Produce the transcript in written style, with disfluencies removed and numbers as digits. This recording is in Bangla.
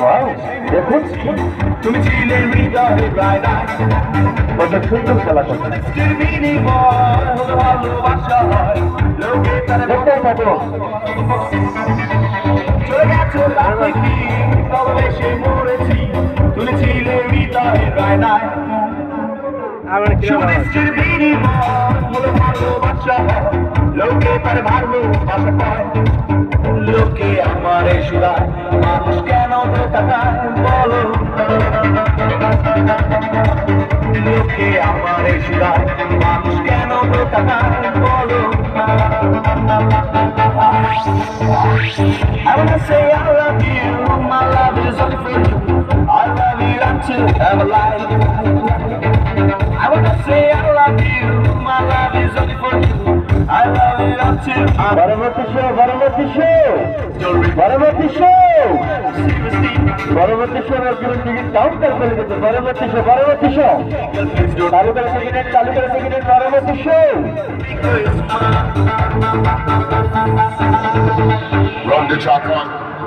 ওয়াও, দেখুন তুমি ছিলে হৃদয়ে প্রায় নাই কত সুন্দর খেলা করছে। ভালোবাসা হয় লোকে তার দেখতে থাকো। চলে গেছো তাতে কি তবে সে মরেছি তুমি ছিলে হৃদয়ে প্রায় নাই সুদৃষ্টির বিনিময় হলো ভালোবাসা হয় লোকে তার ভালোবাসা পায় লোকে আমার সুরায় মানুষ কেন ধোকা খায় বলো লোকে আমার সুরায় মানুষ কেন ধোকা খায় বলো I wanna say I love you, my love is only for you. I love you until I'm alive. I wanna say I love you, my love is only for you. I love you until I'm পরবর্তী শো, পরবর্তী শো, alive. পরবর্তী শো, Seriously, পরবর্তী শো টিকিট কাউন্টার করে দিতে। পরবর্তী শো, পরবর্তী শো, please don't চালু করে টিকিট, চালু করে টিকিট, পরবর্তী show. because Run the track on.